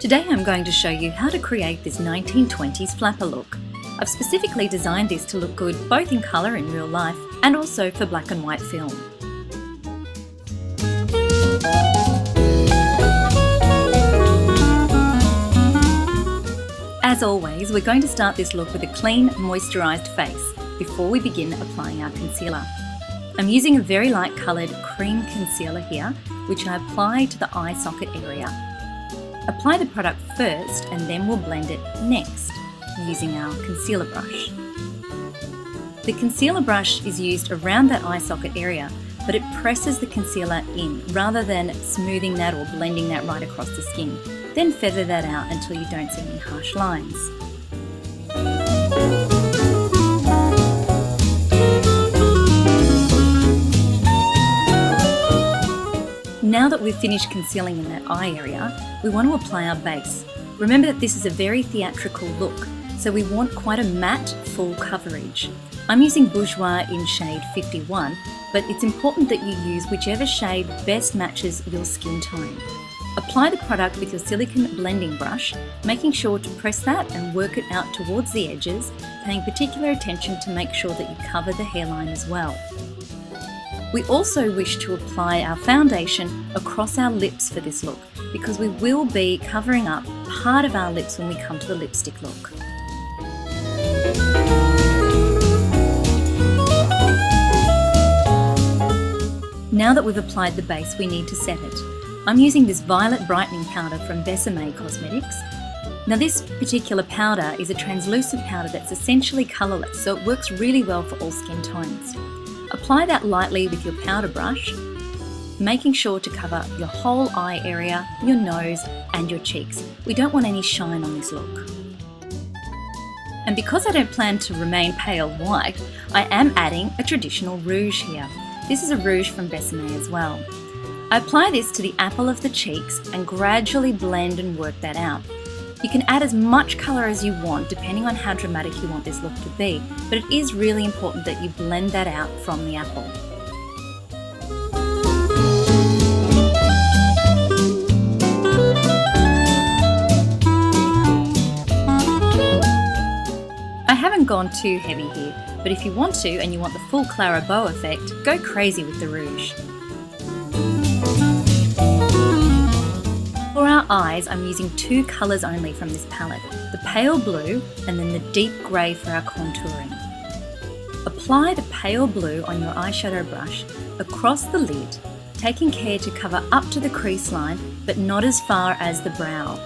Today I'm going to show you how to create this 1920s flapper look. I've specifically designed this to look good both in colour in real life and also for black and white film. As always, we're going to start this look with a clean, moisturised face before we begin applying our concealer. I'm using a very light coloured cream concealer here, which I apply to the eye socket area. Apply the product first and then we'll blend it next using our concealer brush. The concealer brush is used around that eye socket area, but it presses the concealer in rather than smoothing that or blending that right across the skin. Then feather that out until you don't see any harsh lines. Now that we've finished concealing in that eye area, we want to apply our base. Remember that this is a very theatrical look, so we want quite a matte, full coverage. I'm using Bourgeois in shade 51, but it's important that you use whichever shade best matches your skin tone. Apply the product with your silicone blending brush, making sure to press that and work it out towards the edges, paying particular attention to make sure that you cover the hairline as well. We also wish to apply our foundation across our lips for this look, because we will be covering up part of our lips when we come to the lipstick look. Now that we've applied the base, we need to set it. I'm using this violet brightening powder from Besame Cosmetics. Now this particular powder is a translucent powder that's essentially colourless, so it works really well for all skin tones. Apply that lightly with your powder brush, making sure to cover your whole eye area, your nose and your cheeks. We don't want any shine on this look. And because I don't plan to remain pale white, I am adding a traditional rouge here. This is a rouge from Besame as well. I apply this to the apple of the cheeks and gradually blend and work that out. You can add as much colour as you want depending on how dramatic you want this look to be, but it is really important that you blend that out from the apple. I haven't gone too heavy here, but if you want to and you want the full Clara Bow effect, go crazy with the rouge. For our eyes, I'm using two colours only from this palette, the pale blue and then the deep grey for our contouring. Apply the pale blue on your eyeshadow brush across the lid, taking care to cover up to the crease line but not as far as the brow.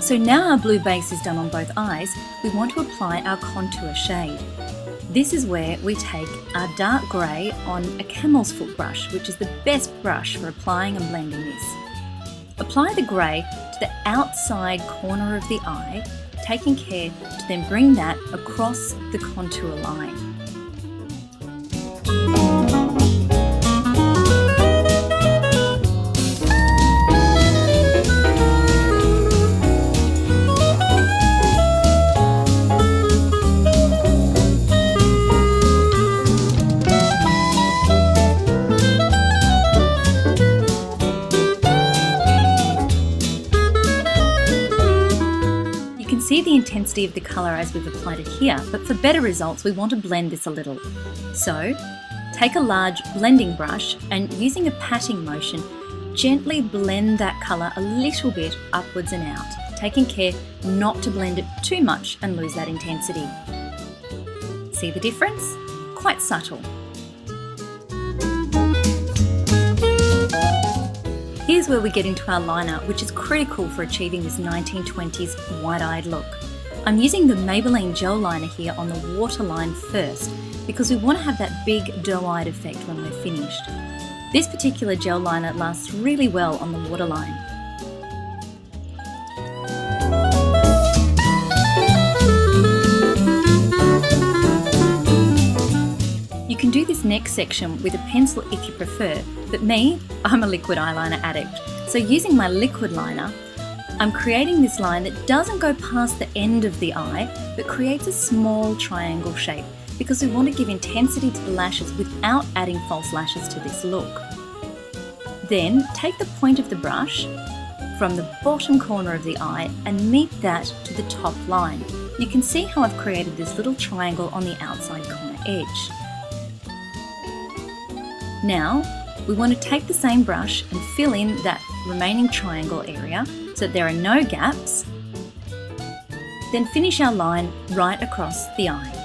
So now our blue base is done on both eyes, we want to apply our contour shade. This is where we take our dark grey on a camel's foot brush, which is the best brush for applying and blending this. Apply the grey to the outside corner of the eye, taking care to then bring that across the contour line. See the intensity of the colour as we've applied it here, but for better results we want to blend this a little. So take a large blending brush and using a patting motion, gently blend that colour a little bit upwards and out, taking care not to blend it too much and lose that intensity. See the difference? Quite subtle. Here's where we get into our liner, which is critical for achieving this 1920s wide-eyed look. I'm using the Maybelline gel liner here on the waterline first because we want to have that big doe-eyed effect when we're finished. This particular gel liner lasts really well on the waterline. You can do this next section with a pencil if you prefer, but me, I'm a liquid eyeliner addict. So using my liquid liner, I'm creating this line that doesn't go past the end of the eye, but creates a small triangle shape because we want to give intensity to the lashes without adding false lashes to this look. Then take the point of the brush from the bottom corner of the eye and meet that to the top line. You can see how I've created this little triangle on the outside corner edge. Now, we want to take the same brush and fill in that remaining triangle area so that there are no gaps. Then finish our line right across the eye.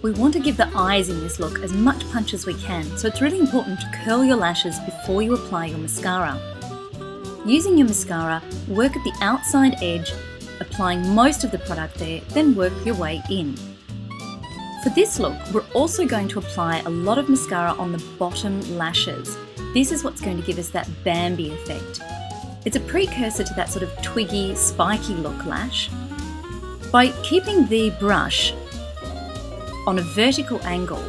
We want to give the eyes in this look as much punch as we can, so it's really important to curl your lashes before you apply your mascara. Using your mascara, work at the outside edge, applying most of the product there, then work your way in. For this look, we're also going to apply a lot of mascara on the bottom lashes. This is what's going to give us that Bambi effect. It's a precursor to that sort of twiggy, spiky look lash. By keeping the brush on a vertical angle,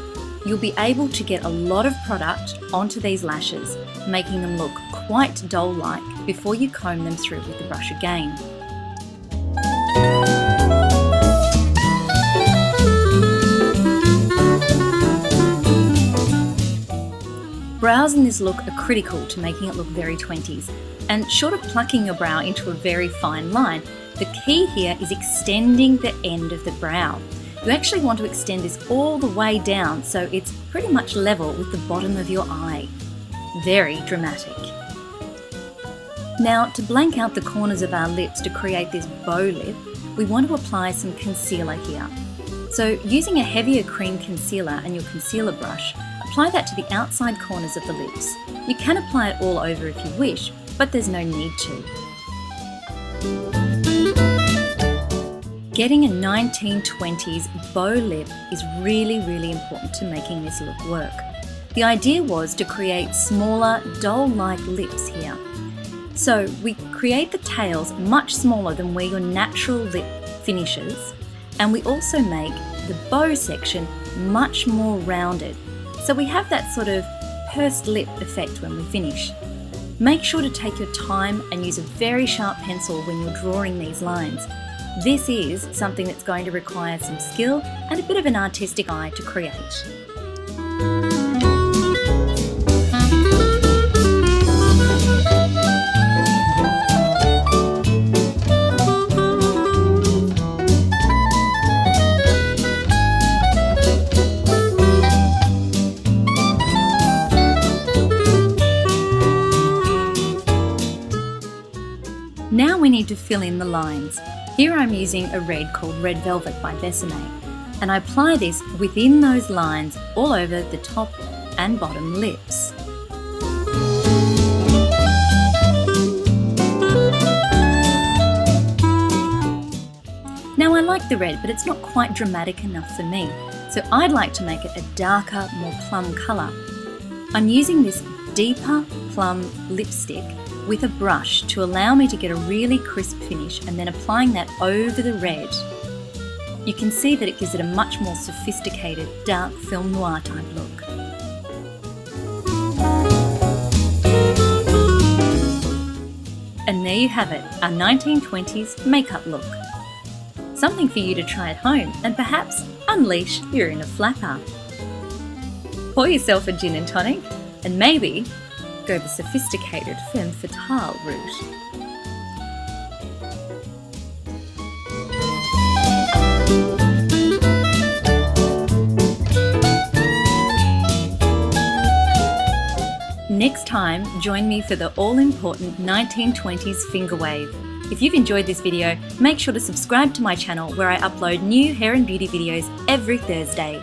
you'll be able to get a lot of product onto these lashes, making them look quite doll-like before you comb them through with the brush again. Brows in this look are critical to making it look very 20s, and short of plucking your brow into a very fine line, the key here is extending the end of the brow. You actually want to extend this all the way down so it's pretty much level with the bottom of your eye. Very dramatic. Now, to blank out the corners of our lips to create this bow lip, we want to apply some concealer here. So using a heavier cream concealer and your concealer brush, apply that to the outside corners of the lips. You can apply it all over if you wish, but there's no need to. Getting a 1920s bow lip is really, really important to making this look work. The idea was to create smaller, doll-like lips here. So we create the tails much smaller than where your natural lip finishes, and we also make the bow section much more rounded. So we have that sort of pursed lip effect when we finish. Make sure to take your time and use a very sharp pencil when you're drawing these lines. This is something that's going to require some skill and a bit of an artistic eye to create. Now we need to fill in the lines. Here I'm using a red called Red Velvet by Besame, and I apply this within those lines all over the top and bottom lips. Now I like the red, but it's not quite dramatic enough for me, so I'd like to make it a darker, more plum colour. I'm using this deeper plum lipstick with a brush to allow me to get a really crisp finish and then applying that over the red. You can see that it gives it a much more sophisticated, dark film noir type look. And there you have it, our 1920s makeup look. Something for you to try at home and perhaps unleash your inner flapper. Pour yourself a gin and tonic and maybe go the sophisticated femme fatale route. Next time, join me for the all-important 1920s finger wave. If you've enjoyed this video, make sure to subscribe to my channel where I upload new hair and beauty videos every Thursday.